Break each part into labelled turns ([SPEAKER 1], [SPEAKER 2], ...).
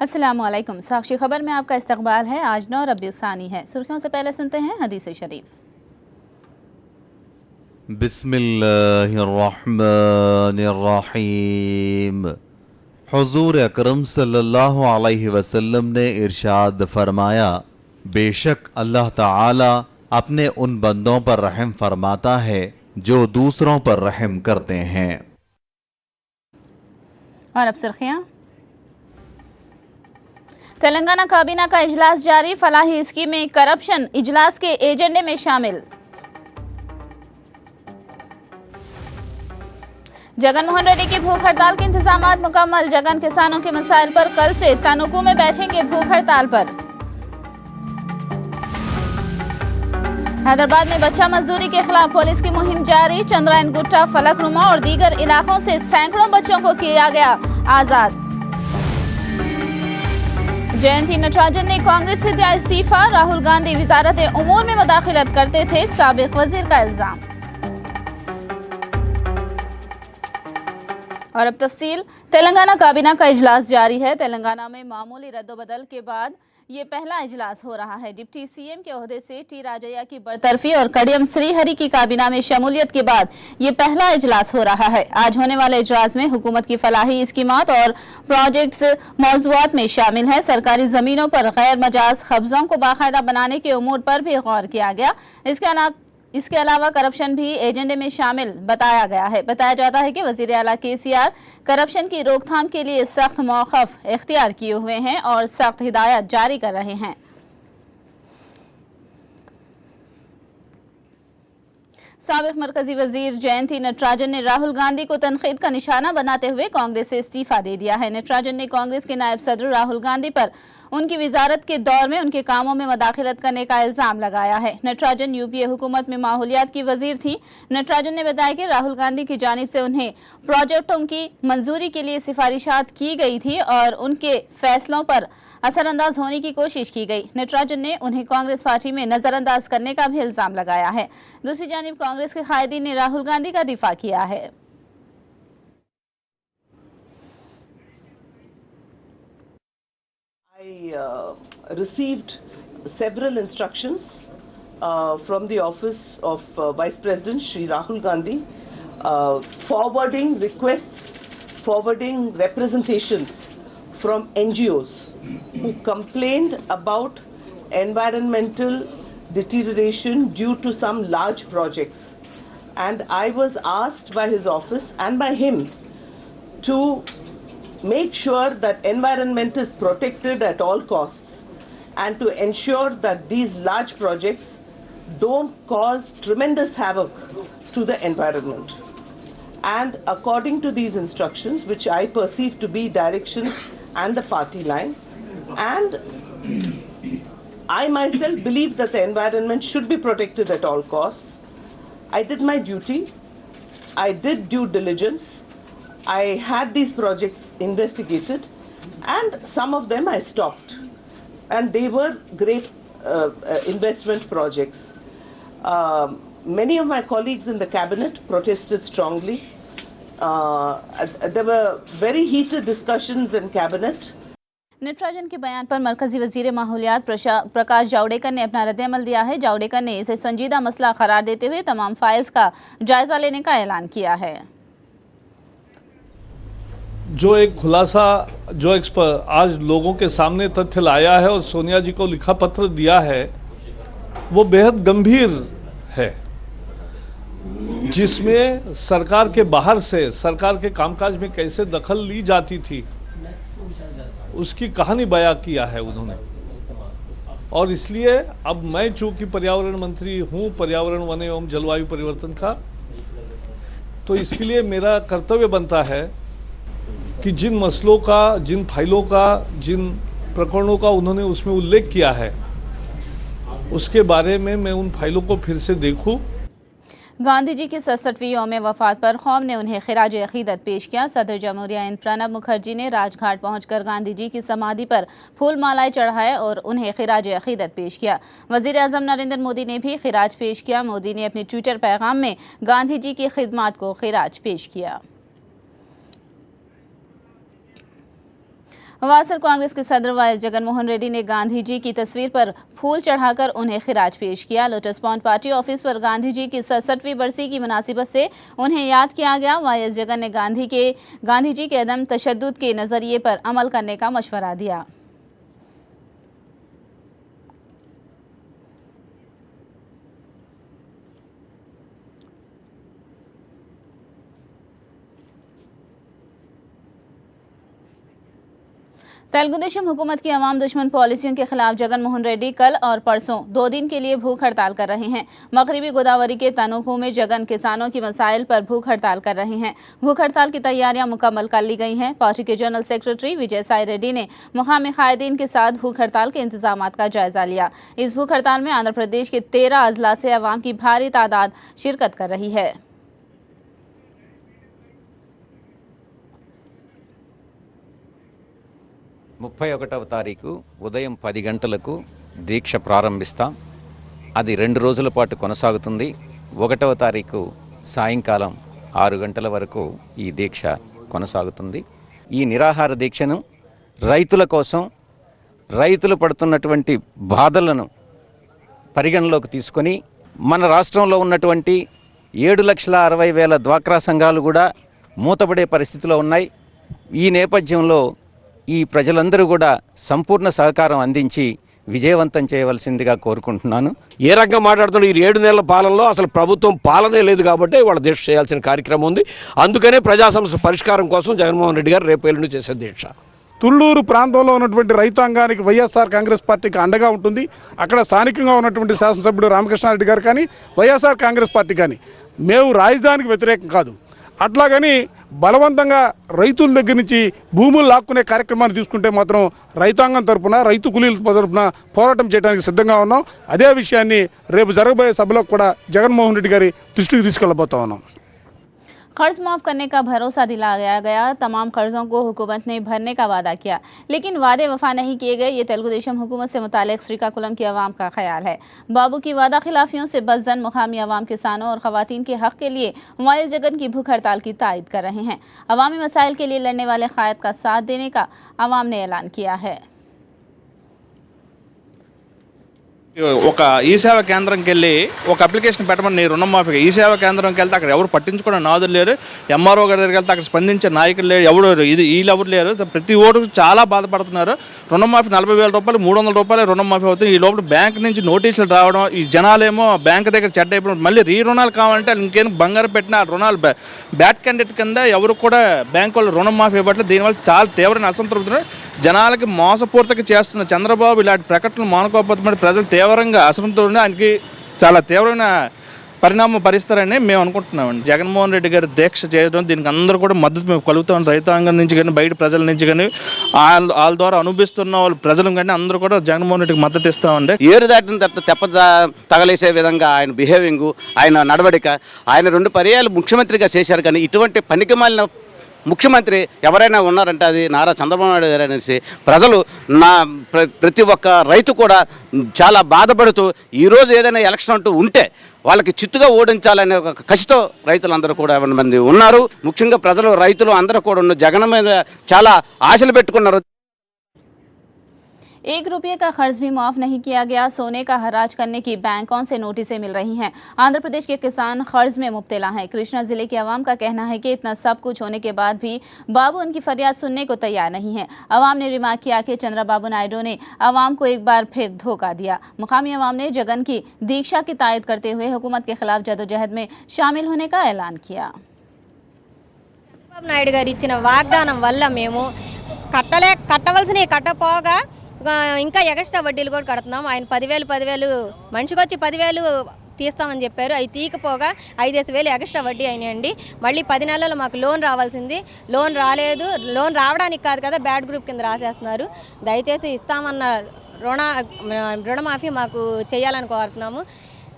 [SPEAKER 1] अस्सलामुअलैकुम। साक्षी खबर में आपका इस्तकबाल है। आज 9 रबीउल सानी है। सुर्खियों से पहले सुनते हैं हदीस शरीफ।
[SPEAKER 2] बिस्मिल्लाहिर्रहमानिर्रहीम। हुजूर अकरम सल्लल्लाहु अलैहि वसल्लम ने इरशाद फरमाया, बेशक अल्लाह ताला अपने उन बंदों पर रहम फरमाता है जो दूसरों पर रहम करते हैं।
[SPEAKER 1] और अब सुर्खियां। तेलंगाना काबीना का इजलास जारी। फलाही स्कीम में करप्शन इजलास के एजेंडे में शामिल। जगन मोहन रेड्डी की भूख हड़ताल के इंतजामात मुकम्मल। जगन किसानों के मसाइल पर कल से तनुकू में बैठेंगे भूख हड़ताल पर। हैदराबाद में बच्चा मजदूरी के खिलाफ पुलिस की मुहिम जारी। चंद्रायन गुट्टा, फलकनुमा और दीगर इलाकों से सैकड़ों बच्चों को किया गया आजाद। जयंती नटराजन ने कांग्रेस से दिया इस्तीफा। राहुल गांधी वजारत उमूर में मुदाखिलत करते थे, साबिक वजीर का इल्जाम। और अब तफसील। तेलंगाना काबीना का इजलास जारी है। तेलंगाना में मामूली रद्दोबदल के बाद ये पहला इजलास हो रहा है। डिप्टी सीएम के ओहदे से टी राजैया की बरतरफी और कडियम श्रीहरि की काबीना में शमूलियत के बाद ये पहला इजलास हो रहा है। आज होने वाले इजलास में हुकूमत की फलाही स्कीमात और प्रोजेक्ट्स मौज़ूआत में शामिल है। सरकारी जमीनों पर गैर मजाज कब्जों को बाकायदा बनाने के उमूर पर भी गौर किया गया। इसके अलावा करप्शन भी एजेंडे में शामिल बताया गया है। बताया जाता है कि वजीर आला केसीआर करप्शन की रोकथाम के लिए सख्त मौक़िफ़ इख्तियार किए हुए हैं और सख्त हिदायत जारी कर रहे हैं। साबिक मरकजी वजीर जयंती नटराजन ने राहुल गांधी को तनकीद का निशाना बनाते हुए कांग्रेस से इस्तीफा दे दिया है। नटराजन ने कांग्रेस के नायब सदर राहुल गांधी पर उनकी वजारत के दौर में उनके कामों में मुदाखिलत करने का इल्जाम लगाया है। नटराजन यूपीए हुकूमत में माहौलियात की वजीर थी। नटराजन ने बताया कि राहुल गांधी की जानिब से उन्हें प्रोजेक्टों की मंजूरी के लिए सिफारिशात की गई थी और उनके फैसलों पर असरअंदाज होने की कोशिश की गई। नटराजन ने उन्हें कांग्रेस पार्टी में नजरअंदाज करने का भी इल्जाम लगाया है। दूसरी जानिब कांग्रेस के कायदीन ने राहुल गांधी का दिफा किया है।
[SPEAKER 3] I received several instructions from the office of Vice President Shri Rahul Gandhi, forwarding requests, forwarding representations from NGOs who complained about environmental deterioration due to some large projects. And I was asked by his office and by him to make sure that environment is protected at all costs and to ensure that these large projects don't cause tremendous havoc to the environment. And according to these instructions, which I perceive to be directions and the party line, and I myself believe that the environment should be protected at all costs, I did my duty, I did due diligence, I had these projects investigated, and some of them I stopped, and they were great investment projects. Many of my colleagues in the cabinet protested strongly. There were very heated discussions in cabinet.
[SPEAKER 1] Natarajan के बयान पर मरकजी वजीर माहौलियात प्रकाश जावड़ेकर ने अपना रद्द-ए-अमल दिया है। जावड़ेकर ने इसे संजीदा मसला करार देते हुए तमाम फाइल्स का जायजा लेने का ऐलान किया है।
[SPEAKER 4] जो एक खुलासा आज लोगों के सामने तथ्य लाया है और सोनिया जी को लिखा पत्र दिया है, वो बेहद गंभीर है, जिसमें सरकार के बाहर से सरकार के कामकाज में कैसे दखल ली जाती थी उसकी कहानी बयां किया है उन्होंने। और इसलिए अब मैं चूंकि पर्यावरण मंत्री हूं, पर्यावरण वन एवं जलवायु परिवर्तन का, तो इसके लिए मेरा कर्तव्य बनता है कि जिन मसलों का, जिन फाइलों का, जिन प्रकरणों का उन्होंने उसमें उल्लेख किया है, उसके बारे में मैं उन फाइलों को फिर से देखूं।
[SPEAKER 1] गांधी जी की 67वीं यौम वफात पर कौम ने उन्हें खिराज अकीदत पेश किया। सदर जमहूरिया प्रणब मुखर्जी ने राजघाट पहुंचकर गांधी जी की समाधि पर फूल मालाएं चढ़ाए और उन्हें खिराज अकीदत पेश किया। वजीर आजम नरेंद्र मोदी ने भी खिराज पेश किया। मोदी ने अपने ट्विटर पैगाम में गांधी जी की खिदमत को खिराज पेश किया। वासर कांग्रेस के सदर वाई जगनमोहन रेड्डी ने गांधी जी की तस्वीर पर फूल चढ़ाकर उन्हें खिराज पेश किया। लोटस पॉन्ड पार्टी ऑफिस पर गांधी जी की 67वीं बरसी की मुनासिबत से उन्हें याद किया गया। वाई जगन ने गांधी जी के अदम तशद्दुद के नजरिए पर अमल करने का मशवरा दिया। तेलुगुदेशम हुकूमत की अवाम दुश्मन पॉलिसियों के खिलाफ जगनमोहन रेड्डी कल और परसों 2 दिन के लिए भूख हड़ताल कर रहे हैं। मगरबी गोदावरी के तनुकू में जगन किसानों की मसाइल पर भूख हड़ताल कर रहे हैं। भूख हड़ताल की तैयारियां मुकम्मल कर ली गई हैं। पार्टी के जनरल सेक्रेटरी विजय साई रेड्डी ने मुकामी कायदीन के साथ भूख हड़ताल के इंतजाम का जायजा लिया। इस भूख हड़ताल में आंध्र प्रदेश के 13 अजला से अवाम की भारी तादाद शिरकत कर रही है।
[SPEAKER 5] 31వ తారీఖు ఉదయం 10 గంటలకు దీక్ష ప్రారంభిస్తాం. అది 2 రోజుల పాటు కొనసాగుతుంది. 1వ తారీఖు సాయంకాలం 6 గంటల వరకు ఈ దీక్ష కొనసాగుతుంది. ఈ నిరాహార దీక్షను రైతుల కోసం, రైతులు పడుతున్నటువంటి బాధలను పరిగణలోకి తీసుకొని మన రాష్ట్రంలో ఉన్నటువంటి 7,60,000 డ్వాక్రా సంఘాలు కూడా మూతపడే పరిస్థితిలో ఉన్నాయి. ఈ నేపథ్యంలో ఈ ప్రజలందరూ కూడా సంపూర్ణ సహకారం అందించి విజయవంతం చేయవలసిందిగా కోరుకుంటున్నాను.
[SPEAKER 6] ఏ రకంగా మాట్లాడుతున్నారు? ఈ 7 నెలల పాలనలో అసలు ప్రభుత్వం పాలనే లేదు కాబట్టి వాళ్ళ దీక్ష చేయాల్సిన కార్యక్రమం ఉంది. అందుకనే ప్రజా సమస్య పరిష్కారం కోసం జగన్మోహన్ రెడ్డి గారు రేపు ఎల్లుండి చేసే దీక్ష.
[SPEAKER 7] తుళ్ళూరు ప్రాంతంలో ఉన్నటువంటి రైతాంగానికి వైఎస్ఆర్ కాంగ్రెస్ పార్టీకి అండగా ఉంటుంది. అక్కడ స్థానికంగా ఉన్నటువంటి శాసనసభ్యుడు రామకృష్ణారెడ్డి గారు కానీ, వైఎస్ఆర్ కాంగ్రెస్ పార్టీ కానీ మేము రాజధానికి వ్యతిరేకం కాదు. అట్లాగని బలవంతంగా రైతుల దగ్గర నుంచి భూములు లాక్కునే కార్యక్రమాన్ని తీసుకుంటే మాత్రం రైతాంగం తరపున, రైతు కూలీల తరపున పోరాటం చేయడానికి సిద్ధంగా ఉన్నాం. అదే విషయాన్ని రేపు జరగబోయే సభలో కూడా జగన్మోహన్ రెడ్డి గారి దృష్టికి తీసుకెళ్ళబోతా ఉన్నాం.
[SPEAKER 1] कर्ज माफ करने का भरोसा दिलाया गया। तमाम कर्जों को हुकूमत ने भरने का वादा किया, लेकिन वादे वफा नहीं किए गए। ये तेलुगुदेशम हुकूमत से मुतालिक श्रीकाकुलम की आवाम का ख्याल है। बाबू की वादा खिलाफियों से बज़न मुकामी आवाम, किसानों और खवातीन के हक के लिए वाई जगन की भूख हड़ताल की तायद कर रहे हैं। अवामी मसाइल के लिए लड़ने वाले कायद का साथ देने का आवाम ने ऐलान किया है।
[SPEAKER 8] ఒక ఈ సేవా కేంద్రంకి వెళ్ళి ఒక అప్లికేషన్ పెట్టమని రుణమాఫీగా ఈ సేవా కేంద్రంకి వెళ్తే అక్కడ ఎవరు పట్టించుకునే నాదులు లేరు. ఎంఆర్ఓ గారి దగ్గరికి వెళ్తే అక్కడ స్పందించే నాయకులు లేరు. వీళ్ళు ఎవరు లేరు. ప్రతి ఓటు చాలా బాధపడుతున్నారు. రుణమాఫీ 40,000 రూపాయలు, 300 రూపాయలు రుణమాఫీ అవుతుంది. ఈ లోపల బ్యాంక్ నుంచి నోటీసులు రావడం, ఈ జనాలేమో బ్యాంక్ దగ్గర చెడ్డ అయిపోవడం, మళ్ళీ రుణాలు కావాలంటే ఇంకేం బంగారం పెట్టిన ఆ రుణాలు బ్యాట్ క్యాండిడేట్ కింద ఎవరు కూడా బ్యాంకు వాళ్ళు రుణమాఫీ ఇవ్వట్లేదు. దీనివల్ల చాలా తీవ్రమైన అసంతృప్తున్నారు. జనాలకి మోసపూర్తిగా చేస్తున్న చంద్రబాబు ఇలాంటి ప్రకటనలు మానుకోకపోతే ప్రజలు తీవ్రంగా అసంతృప్తి, ఆయనకి చాలా తీవ్రమైన పరిణామం భరిస్తారని మేము అనుకుంటున్నామండి. జగన్మోహన్ రెడ్డి గారి దీక్ష చేయడం, దీనికి అందరూ కూడా మద్దతు మేము కలుగుతాం. రైతాంగం నుంచి కానీ, బయట ప్రజల నుంచి కానీ, వాళ్ళ ద్వారా అనుభవిస్తున్న వాళ్ళు ప్రజలు కానీ అందరూ కూడా జగన్మోహన్ రెడ్డికి మద్దతు ఇస్తామండి.
[SPEAKER 9] ఏరు దాటిన తర్వాత తెప్ప తగలేసే విధంగా ఆయన బిహేవింగ్, ఆయన నడవడిక, ఆయన 2 పర్యాలు ముఖ్యమంత్రిగా చేశారు. కానీ ఇటువంటి పనికిమాలిన ముఖ్యమంత్రి ఎవరైనా ఉన్నారంటే అది నారా చంద్రబాబు నాయుడు గారు అనేసి ప్రజలు, ప్రతి ఒక్క రైతు కూడా చాలా బాధపడుతూ ఈరోజు ఏదైనా ఎలక్షన్ అంటూ ఉంటే వాళ్ళకి చిత్తుగా ఓడించాలనే ఒక కసితో రైతులందరూ కూడా 50 మంది ఉన్నారు. ముఖ్యంగా ప్రజలు, రైతులు అందరూ కూడా జగన్ మీద చాలా ఆశలు పెట్టుకున్నారు.
[SPEAKER 1] 1 रुपये का कर्ज भी माफ नहीं किया गया। सोने का हराज करने की बैंकों से नोटिसें मिल रही हैं। आंध्र प्रदेश के किसान कर्ज में मुब्तला हैं। कृष्णा जिले के अवाम का कहना है कि इतना सब कुछ होने के बाद भी बाबू उनकी फरियाद सुनने को तैयार नहीं है। अवाम ने रिमार्क किया कि चंद्रबाबू नायडू ने अवाम को एक बार फिर धोखा दिया। मुकामी अवाम ने जगन की दीक्षा की तायद करते हुए हुकूमत के खिलाफ जदोजहद में शामिल होने का ऐलान किया।
[SPEAKER 10] చంద్రబాబు నాయుడు గారు ఇచ్చిన వాగ్దానం వల్ల మేము కట్టవలసినవి కట్టపోగా ఇంకా ఎక్స్ట్రా వడ్డీలు కూడా కడుతున్నాం. ఆయన 10,000 మనిషికి వచ్చి 10,000 తీస్తామని చెప్పారు. అవి తీయకపోగా 5,000 ఎక్స్ట్రా వడ్డీ అయినాయండి. మళ్ళీ 10 నెలల్లో మాకు లోన్ రావాల్సింది, లోన్ రాలేదు. లోన్ రావడానికి కాదు కదా, బ్యాడ్ గ్రూప్ కింద రాసేస్తున్నారు. దయచేసి ఇస్తామన్న రుణమాఫీ మాకు చేయాలని కోరుతున్నాము.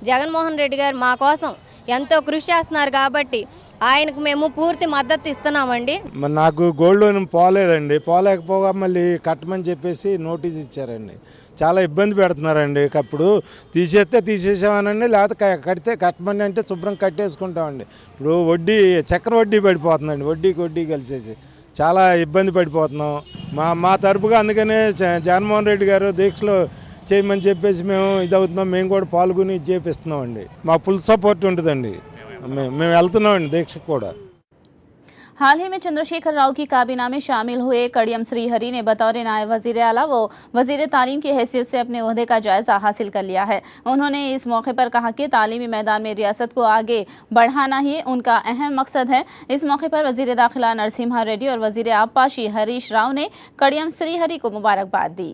[SPEAKER 10] జగన్మోహన్ రెడ్డి గారు మా కోసం ఎంతో కృషి చేస్తున్నారు కాబట్టి ఆయనకు మేము పూర్తి మద్దతు ఇస్తున్నామండి.
[SPEAKER 11] నాకు గోల్డ్ లోన్ పోలేదండి, పోలేకపోగా మళ్ళీ కట్టమని చెప్పేసి నోటీస్ ఇచ్చారండి. చాలా ఇబ్బంది పెడుతున్నారండి. అప్పుడు తీసేస్తే తీసేసామనండి, లేకపోతే కడితే కట్టమని అంటే శుభ్రం కట్టేసుకుంటామండి. ఇప్పుడు వడ్డీ చక్ర వడ్డీ పడిపోతుందండి, వడ్డీ కలిసేసి చాలా ఇబ్బంది పడిపోతున్నాం. మా తరపుగా అందుకనే జగన్మోహన్ రెడ్డి గారు దీక్షలో చేయమని చెప్పేసి మేము ఇదవుతున్నాం. మేము కూడా పాల్గొని ఇది చేపిస్తున్నామండి. మా ఫుల్ సపోర్ట్ ఉంటుందండి. మేము వెళ్తున్నామండి దీక్షకు కూడా.
[SPEAKER 1] हाल ही में चंद्रशेखर राव की काबीना में शामिल हुए कड़ियम श्रीहरि ने बतौर नायब वजीर आला व वजीर तालीम की हैसियत से अपने ओहदे का जायजा हासिल कर लिया है। उन्होंने इस मौके पर कहा कि तालीमी मैदान में रियासत को आगे बढ़ाना ही उनका अहम मकसद है। इस मौके पर वजीर दाखिला नरसिम्हा रेड्डी और वजीर आबपाशी हरीश राव ने कड़ियम श्रीहरि को मुबारकबाद दी।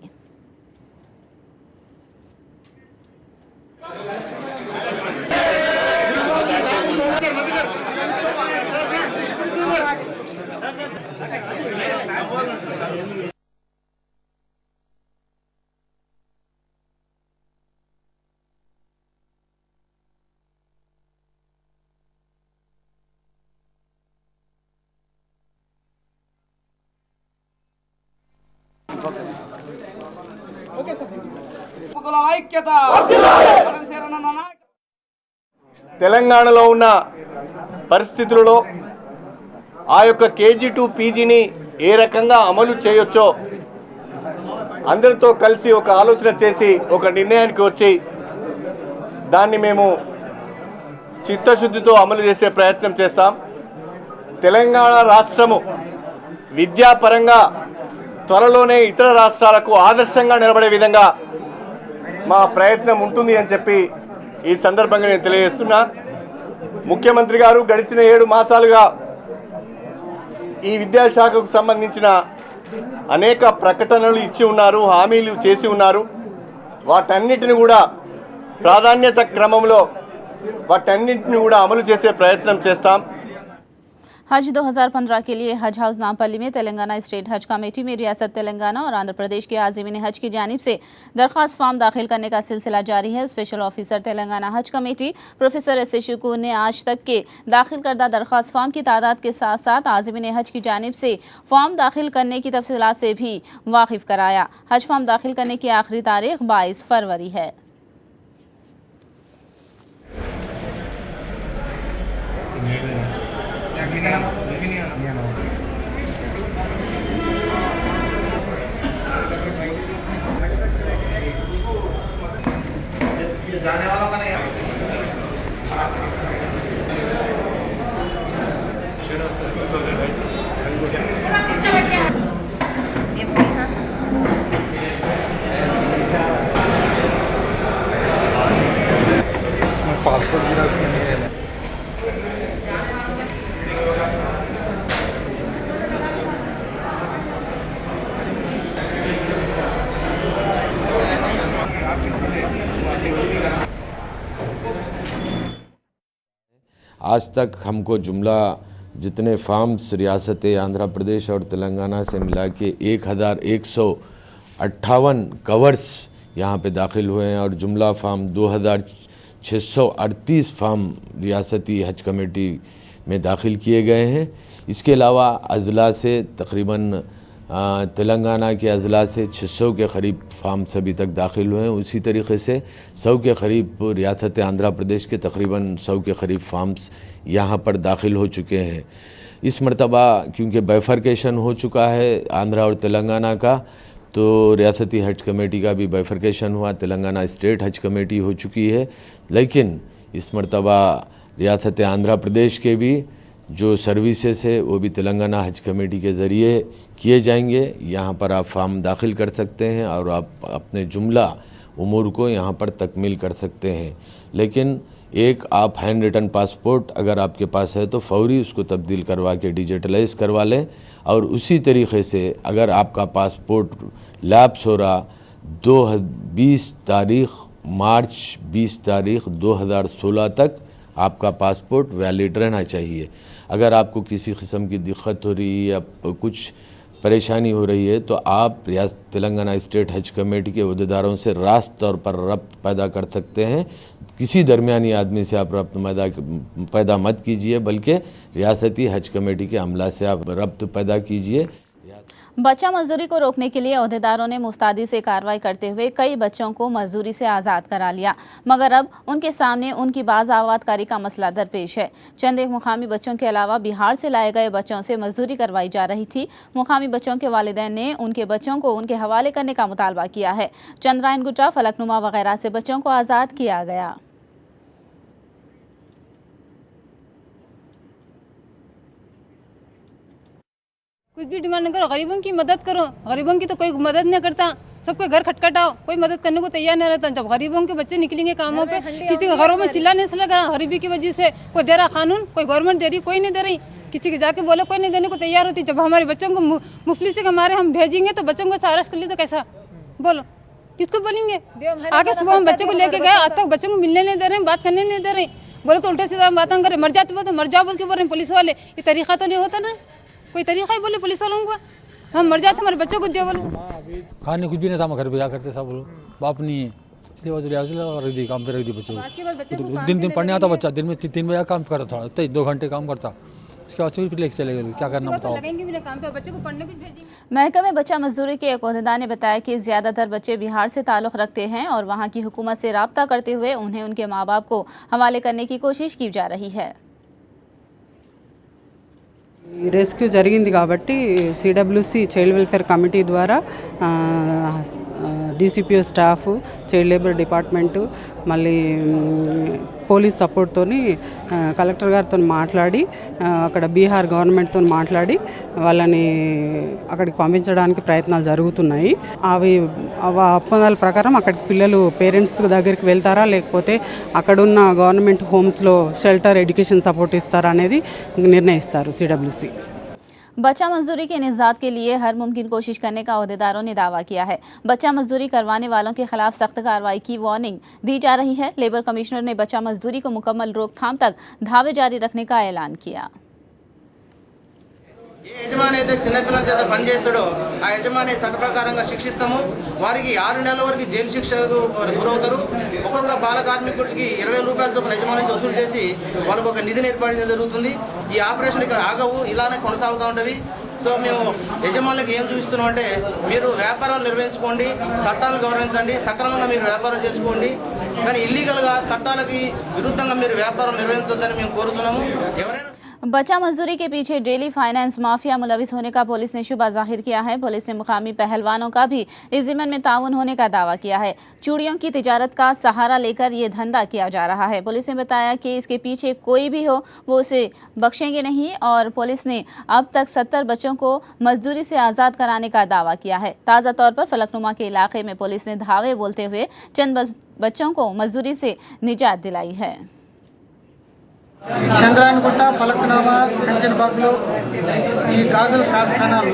[SPEAKER 12] తెలంగాణలో ఉన్న పరిస్థితులలో ఆ యొక్క కేజీ టు పీజీని ఏ రకంగా అమలు చేయొచ్చో అందరితో కలిసి ఒక ఆలోచన చేసి ఒక నిర్ణయానికి వచ్చి దాన్ని మేము చిత్తశుద్ధితో అమలు చేసే ప్రయత్నం చేస్తాం. తెలంగాణ రాష్ట్రము విద్యాపరంగా త్వరలోనే ఇతర రాష్ట్రాలకు ఆదర్శంగా నిలబడే విధంగా మా ప్రయత్నం ఉంటుంది అని చెప్పి ఈ సందర్భంగా నేను తెలియజేస్తున్నా. ముఖ్యమంత్రి గారు గడిచిన 7 మాసాలుగా ఈ విద్యాశాఖకు సంబంధించిన అనేక ప్రకటనలు ఇచ్చి ఉన్నారు, హామీలు చేసి ఉన్నారు. వాటన్నిటిని కూడా ప్రాధాన్యత క్రమంలో వాటన్నిటిని కూడా అమలు చేసే ప్రయత్నం చేస్తాం.
[SPEAKER 1] हज 2015 के लिए हज हाउस नामपल्ली में तेलंगाना स्टेट हज कमेटी में रियासत तेलंगाना और आंध्र प्रदेश के आज़मीन हज की जानिब से दरख्वास्त फॉर्म दाखिल करने का सिलसिला जारी है। Special officer Telangana Haj committee professor S A Shakoor ने आज तक के दाखिल करदा दरख्वास्त फॉर्म की तादाद के साथ साथ आज़मीन हज की जानिब से फॉर्म दाखिल करने की तफसीलात से भी वाकिफ कराया। हज फॉर्म दाखिल करने की आखिरी तारीख 22 फरवरी है।
[SPEAKER 12] जाने वालों का नहीं
[SPEAKER 11] पासपोर्ट ज़ेरॉक्स नहीं है।
[SPEAKER 13] आज तक हमको जुमला जितने फार्म्स रियासत आंध्र प्रदेश और तेलंगाना से मिला के 1158 कवर्स यहाँ पे दाखिल हुए हैं और जुमला फार्म 2638 फार्म रियासती हज कमेटी में दाखिल किए गए हैं। इसके अलावा अजला से तकरीबन तेलंगाना के अजला से 600 के करीब फार्म्स अभी तक दाखिल हुए हैं। उसी तरीके से 100 के करीब रियासत आंध्र प्रदेश के तकरीबन 100 के करीब फार्म्स यहाँ पर दाखिल हो चुके हैं। इस मरतबा क्योंकि बाइफरकेशन हो चुका है आंध्र और तेलंगाना का, तो रियासती हज कमेटी का भी बाइफरकेशन हुआ, तेलंगाना स्टेट हज कमेटी हो चुकी है। लेकिन इस मरतबा रियासत आंध्र प्रदेश के भी जो सर्विसेज है वो भी तेलंगाना हज कमेटी के ज़रिए किए जाएंगे। यहाँ पर आप फार्म दाखिल कर सकते हैं और आप अपने जुमला उमूर को यहाँ पर तकमील कर सकते हैं। लेकिन एक आप हैंड रिटन पासपोर्ट अगर आपके पास है तो फौरी उसको तब्दील करवा के डिजिटलाइज करवा लें। और उसी तरीके से अगर आपका पासपोर्ट लैप्स हो रहा 20 तारीख मार्च 20 तारीख 2016 तक आपका पासपोर्ट वैलिड रहना चाहिए। अगर आपको किसी किस्म की दिक्कत हो रही है या कुछ परेशानी हो रही है तो आप तेलंगाना स्टेट हज कमेटी के अहदेदारों से रास्त तौर पर रब्त पैदा कर सकते हैं। किसी दरमियानी आदमी से आप रब्त पैदा मत कीजिए, बल्कि रियासती हज कमेटी के अमला से आप रब्त पैदा कीजिए।
[SPEAKER 1] बच्चा मजदूरी को रोकने के लिए ओहदेदारों ने मुस्तैदी से कार्रवाई करते हुए कई बच्चों को मजदूरी से आज़ाद करा लिया, मगर अब उनके सामने उनकी बाज़ावतकारी का मसला दरपेश है। चंद एक मुकामी बच्चों के अलावा बिहार से लाए गए बच्चों से मजदूरी करवाई जा रही थी। मुकामी बच्चों के वालिदैन ने उनके बच्चों को उनके हवाले करने का मुतालबा किया है। चंद्रायन गुट्टा, फलकनुमा वगैरह से बच्चों को आज़ाद किया गया।
[SPEAKER 14] कुछ भी डिमांड न करो, गरीबों की मदद करो। गरीबों की तो कोई मदद नहीं करता, सबको घर खटखटाओ, कोई मदद करने को तैयार नहीं रहता। जब गरीबों के बच्चे निकलेंगे कामों पे, किसी के घरों में चिल्लाने से लग रहा, गरीबी की वजह से कोई दे रहा कानून, कोई गवर्नमेंट दे रही, कोई नहीं दे रही। किसी के जाके बोलो, कोई नहीं देने को तैयार होती। जब हमारे बच्चों को मुफलिसी के मारे हम भेजेंगे तो बच्चों को अरेस्ट कर ली तो कैसा, बोलो किसको बोलेंगे? आगे सुबह हम बच्चों को लेके गए, आज तक बच्चों को मिलने नहीं दे रहे, बात करने नहीं दे रहे। बोले तो उल्टे सीधा बातें करे, मर जाते हो तो मर जाओ बोल के बोल रहे पुलिस वाले। ये तरीका तो नहीं होता ना, कोई तरीका ही बोले पुलिस वालों को, हम मर जाते हमारे बच्चों को दे बोलो।
[SPEAKER 15] खाने कुछ भी नहीं था, घर पे क्या करते सब लोग, बाप नहीं है इसलिए वजह रख दी, काम पे रख दी बच्चों को। दिन पढ़ने आता बच्चा, दिन में 3 बजे काम करता, थोड़ा 2 घंटे काम करता, उसके बाद फिर लेके चले गए। क्या करना बताओ?
[SPEAKER 1] महकमे बच्चा मजदूरी के एक ओहदेदार ने बताया कि ज़्यादातर बच्चे बिहार से ताल्लुक़ रखते हैं और वहाँ की हुकूमत से रब्ता करते हुए उन्हें उनके माँ बाप को हवाले करने की कोशिश की जा रही है।
[SPEAKER 16] రెస్క్యూ జరిగింది కాబట్టి సిడబ్ల్యూసి చైల్డ్ వెల్ఫేర్ కమిటీ ద్వారా DCPO staff, child labour department, మళ్ళీ పోలీస్ సపోర్ట్తోని కలెక్టర్ గారితో మాట్లాడి అక్కడ బీహార్ గవర్నమెంట్తో మాట్లాడి వాళ్ళని అక్కడికి పంపించడానికి ప్రయత్నాలు జరుగుతున్నాయి. అవి ఒప్పందాల ప్రకారం అక్కడికి పిల్లలు పేరెంట్స్ దగ్గరికి వెళ్తారా లేకపోతే అక్కడున్న గవర్నమెంట్ హోమ్స్లో షెల్టర్, ఎడ్యుకేషన్ సపోర్ట్ ఇస్తారా అనేది నిర్ణయిస్తారు సిడబ్ల్యూసి.
[SPEAKER 1] बच्चा मजदूरी के निजात के लिए हर मुमकिन कोशिश करने का ओहदेदारों ने दावा किया है। बच्चा मजदूरी करवाने वालों के खिलाफ सख्त कार्रवाई की वार्निंग दी जा रही है। लेबर कमिश्नर ने बच्चा मजदूरी को मुकम्मल रोकथाम तक धावे जारी रखने का ऐलान किया।
[SPEAKER 17] ఏ యజమాని అయితే చిన్నపిల్లల చేత పనిచేస్తాడో ఆ యజమాని చట్ట ప్రకారంగా శిక్షిస్తాము. వారికి 6 నెలల వరకు జైలు శిక్షకు గురవుతారు. ఒక్కొక్క బాల కార్మికుడికి 20,000 రూపాయల చొప్పున యజమాని నుంచి వసూలు చేసి వాళ్ళకు ఒక నిధిని ఏర్పాటు చేయడం జరుగుతుంది. ఈ ఆపరేషన్ ఇక ఆగవు, ఇలానే కొనసాగుతూ ఉంటుంది. సో మేము యజమానులకు ఏం చూపిస్తున్నాం అంటే, మీరు వ్యాపారాలు నిర్వహించుకోండి, చట్టాలను గౌరవించండి, సక్రమంగా మీరు వ్యాపారం చేసుకోండి, కానీ ఇల్లీగల్గా చట్టాలకి విరుద్ధంగా మీరు వ్యాపారం నిర్వహించొద్దని మేము కోరుతున్నాము. ఎవరైనా
[SPEAKER 1] बच्चा मजदूरी के पीछे डेली फाइनेंस माफिया मुलविस होने का पुलिस ने शुबा जाहिर किया है। पुलिस ने मुकामी पहलवानों का भी इस ज़िम्मन में ताउन होने का दावा किया है। चूड़ियों की तिजारत का सहारा लेकर ये धंधा किया जा रहा है। पुलिस ने बताया कि इसके पीछे कोई भी हो वो उसे बख्शेंगे नहीं और पुलिस ने अब तक 70 बच्चों को मजदूरी से आज़ाद कराने का दावा किया है। ताज़ा तौर पर फलकनुमा के इलाके में पुलिस ने धावे बोलते हुए चंद बच्चों को मजदूरी से निजात दिलाई है।
[SPEAKER 18] చంద్రాయనగుట్ట, ఫలక్నామా, కంచన్బాగ్లో ఈ గాజుల కార్ఖానాలు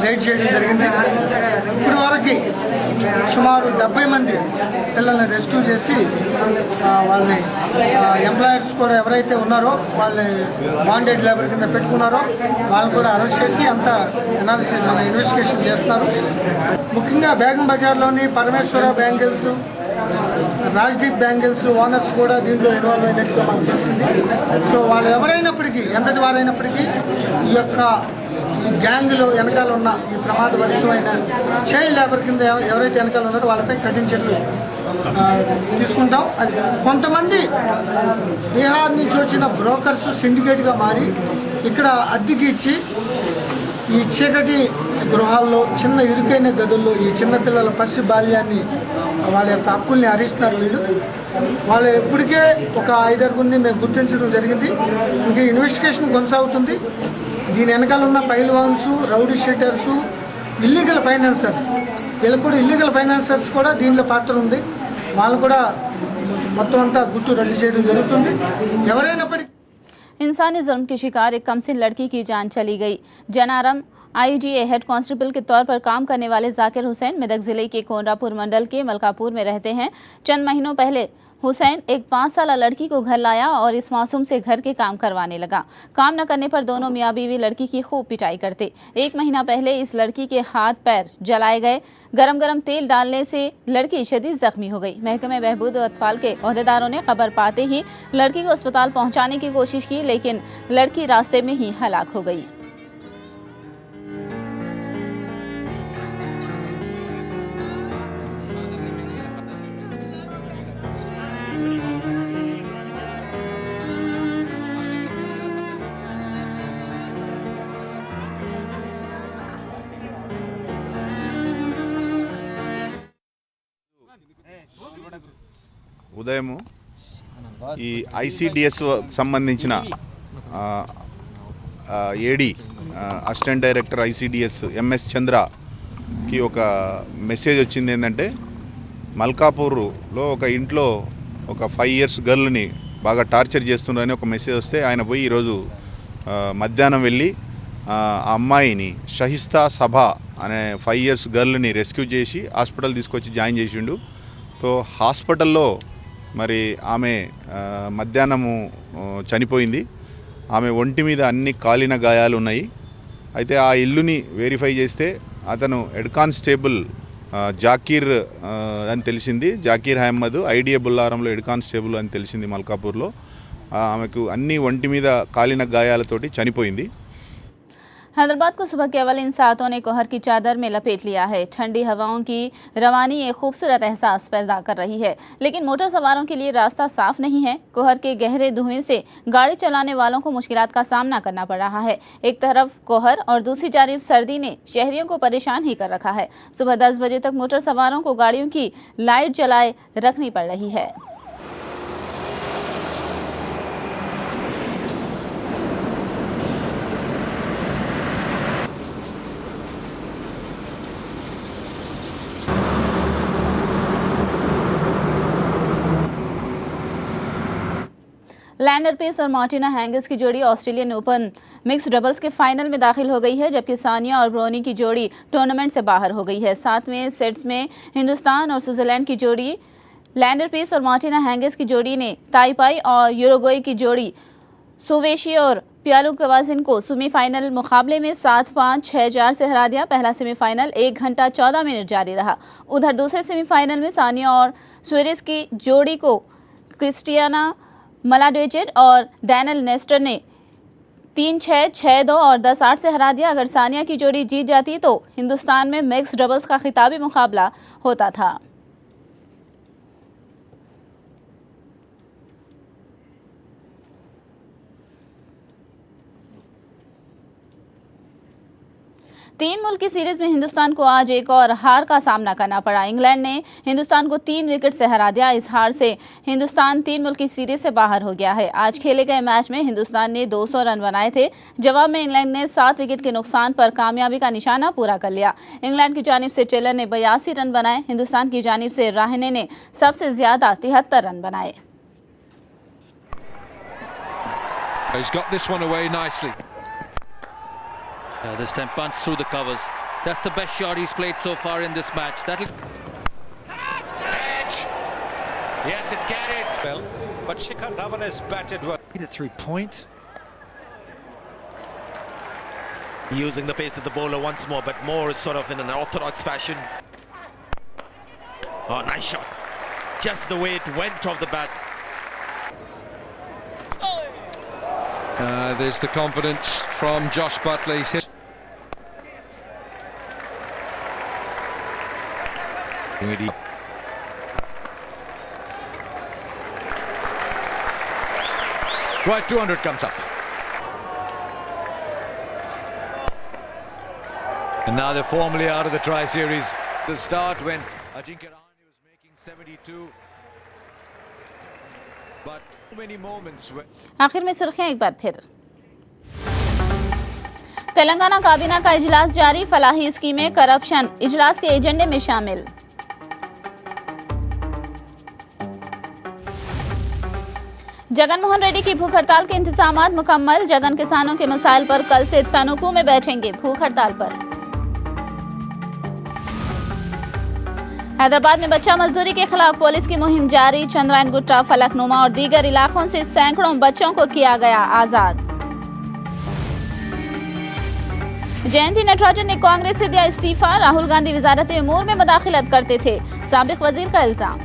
[SPEAKER 18] రైడ్ చేయడం జరిగింది. ఇప్పుడు వరకు సుమారు 70 మంది పిల్లల్ని రెస్క్యూ చేసి వాళ్ళని ఎంప్లాయర్స్ కూడా ఎవరైతే ఉన్నారో వాళ్ళని బాండెడ్ లేబర్ కింద పెట్టుకున్నారో వాళ్ళు కూడా అరెస్ట్ చేసి అంతా అనాలిసిస్ మన ఇన్వెస్టిగేషన్ చేస్తున్నారు. ముఖ్యంగా బేగం బజార్లోని పరమేశ్వర బ్యాంగిల్స్, రాజ్దీప్ బ్యాంగిల్స్ ఓనర్స్ కూడా దీంట్లో ఇన్వాల్వ్ అయినట్టుగా మాకు తెలిసింది. సో వాళ్ళు ఎవరైనప్పటికీ, ఎంతటి వారైనప్పటికీ ఈ యొక్క ఈ గ్యాంగ్లో వెనకాల ఉన్న ఈ ప్రమాదభరితమైన చైల్డ్ లేబర్ కింద ఎవరైతే వెనకాల ఉన్నారో వాళ్ళపై కఠిన చర్యలు తీసుకుంటాం. కొంతమంది బీహార్ నుంచి వచ్చిన బ్రోకర్స్ సిండికేట్గా మారి ఇక్కడ అద్దెకి ఇచ్చి ఈ చీకటి గృహాల్లో, చిన్న ఇరుకైన గదుల్లో ఈ చిన్నపిల్లల పసి బాల్యాన్ని, వాళ్ళ యొక్క హక్కుల్ని హరిస్తున్నారు వీళ్ళు. వాళ్ళు ఇప్పటికే ఒక 5-6 మేము గుర్తించడం జరిగింది. ఇంకా ఇన్వెస్టిగేషన్ కొనసాగుతుంది. దీని వెనకాల ఉన్న పైల్వాన్స్, రౌడీ షీటర్స్, ఇల్లీగల్ ఫైనాన్సర్స్, వీళ్ళకు కూడా ఇల్లీగల్ ఫైనాన్సర్స్ కూడా దీనిలో పాత్ర ఉంది. వాళ్ళు కూడా మొత్తం అంతా గుర్తు రెడీ చేయడం జరుగుతుంది. ఎవరైనప్పటికీ
[SPEAKER 1] इंसानी जुल्म की शिकार एक कमसिन लड़की की जान चली गई। जनारम IGA हेड कांस्टेबल के तौर पर काम करने वाले जाकिर हुसैन मेदक जिले के कोंडापुर मंडल के मलकापुर में रहते हैं। चंद महीनों पहले हुसैन एक 5 साल लड़की को घर लाया और इस मासूम से घर के काम करवाने लगा। काम न करने पर दोनों मियाँ बीवी लड़की की खूब पिटाई करते। 1 महीना पहले इस लड़की के हाथ पैर जलाए गए। गरम गरम तेल डालने से लड़की शदीद जख्मी हो गई। महकमे बहबूद और अतफाल के ओहदेदारों ने खबर पाते ही लड़की को अस्पताल पहुँचाने की कोशिश की, लेकिन लड़की रास्ते में ही हलाक हो गई।
[SPEAKER 19] ఉదయము ఈ ఐసిడిఎస్ సంబంధించిన AD assistant director ICDS MS చంద్రకి ఒక మెసేజ్ వచ్చింది. ఏంటంటే మల్కాపూర్లో ఒక ఇంట్లో ఒక 5 years గర్ల్ని బాగా టార్చర్ చేస్తున్నారని ఒక మెసేజ్ వస్తే ఆయన పోయి ఈరోజు మధ్యాహ్నం వెళ్ళి ఆ అమ్మాయిని షహిస్తా సభా అనే 5 years గర్ల్ని రెస్క్యూ చేసి హాస్పిటల్ తీసుకొచ్చి జాయిన్ చేసిండు. సో హాస్పిటల్లో మరి ఆమె మధ్యాహ్నము చనిపోయింది. ఆమె ఒంటి మీద అన్ని కాలిన గాయాలు ఉన్నాయి. అయితే ఆ ఇల్లుని వెరిఫై చేస్తే అతను హెడ్ కానిస్టేబుల్ జాకీర్ అని తెలిసింది. జాకీర్ అహ్మద్ ఐడియా బుల్లారంలో హెడ్ కానిస్టేబుల్ అని తెలిసింది మల్కాపూర్లో. ఆమెకు అన్ని ఒంటి మీద కాలిన గాయాలతోటి చనిపోయింది.
[SPEAKER 1] हैदराबाद को सुबह केवल इन सातों ने कोहर की चादर में लपेट लिया है। ठंडी हवाओं की रवानी एक खूबसूरत एहसास पैदा कर रही है, लेकिन मोटर सवारों के लिए रास्ता साफ नहीं है। कोहर के गहरे धुएं से गाड़ी चलाने वालों को मुश्किलात का सामना करना पड़ रहा है। एक तरफ कोहर और दूसरी जानिब सर्दी ने शहरियों को परेशान ही कर रखा है। सुबह 10 बजे तक मोटर सवारों को गाड़ियों की लाइट जलाए रखनी पड़ रही है। लैंडर पेस और मार्टिना हैंगिस की जोड़ी ऑस्ट्रेलियन ओपन मिक्स डबल्स के फाइनल में दाखिल हो गई है, जबकि सानिया और ब्रोनी की जोड़ी टूर्नामेंट से बाहर हो गई है। 7वें सेट्स में हिंदुस्तान और स्विट्जरलैंड की जोड़ी लैंडर पेस और मार्टिना हैंगिस की जोड़ी ने ताइपाई और यूरुग्वे की जोड़ी सोवेशी और पियालू कवाजिन को सेमीफाइनल मुकाबले में 7-5, 6-4 से हरा दिया। पहला सेमीफाइनल 1 घंटा 14 मिनट जारी रहा। उधर दूसरे सेमीफाइनल में सानिया और स्वेरिस की जोड़ी को क्रिस्टियाना मलाडोजिच और डैनियल नेस्टर ने 3-6, 6-2 और 10-8 से हरा दिया। अगर सानिया की जोड़ी जीत जाती तो हिंदुस्तान में मिक्स डबल्स का खिताबी मुकाबला होता था। तीन मुल्क की सीरीज में हिंदुस्तान को आज एक और हार का सामना करना पड़ा। इंग्लैंड ने हिंदुस्तान को 3 विकेट से हरा दिया। इस हार से हिंदुस्तान 3 मुल्क की सीरीज से बाहर हो गया है। आज खेले गए मैच में हिंदुस्तान ने 200 रन बनाए थे। जवाब में इंग्लैंड ने 7 विकेट के नुकसान पर कामयाबी का निशाना पूरा कर लिया। इंग्लैंड की जानिब से टेलर ने 82 रन बनाए। हिंदुस्तान की जानिब से राहने ने सबसे ज्यादा 73 रन बनाए।
[SPEAKER 20] This time punch through the covers. That's the best shot he's played so far in this match. That'll
[SPEAKER 21] edge. Yes, it carried well, but Shikhar Dhawan has batted well.
[SPEAKER 22] Hit it 3-point.
[SPEAKER 21] Using the pace of the bowler once more, but more is sort of in an orthodox fashion. Oh, nice shot. Just the way it went off the bat.
[SPEAKER 22] There's the confidence from Josh Buttler. He said,
[SPEAKER 21] Right, 200 comes up.
[SPEAKER 22] and now they're formally out of the Tri-Series. The start when Ajinkya Rahane was making 72. But so many moments where...
[SPEAKER 1] आखिर में सुर्खियां एक बार फिर। तेलंगाना काबीना का इजलास जारी, फलाही स्कीमें, करप्शन इजलास के एजेंडे में शामिल। जगनमोहन रेड्डी की भूख हड़ताल के इंतजामात मुकम्मल। जगन किसानों के मसाइल पर कल से तनुकू में बैठेंगे भूख हड़ताल पर। हैदराबाद में बच्चा मजदूरी के खिलाफ पुलिस की मुहिम जारी। चंद्रायन गुट्टा, फलकनुमा और दीगर इलाकों से सैकड़ों बच्चों को किया गया आजाद। जयंती नटराजन ने कांग्रेस से दिया इस्तीफा। राहुल गांधी वजारत उमूर में मदाखिलत करते थे, साबिक वजीर का इल्जाम।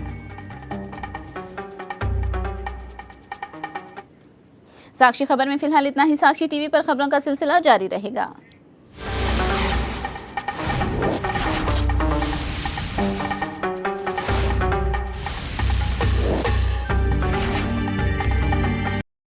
[SPEAKER 1] साक्षी खबर में फिलहाल इतना ही। साक्षी टीवी पर खबरों का सिलसिला जारी रहेगा।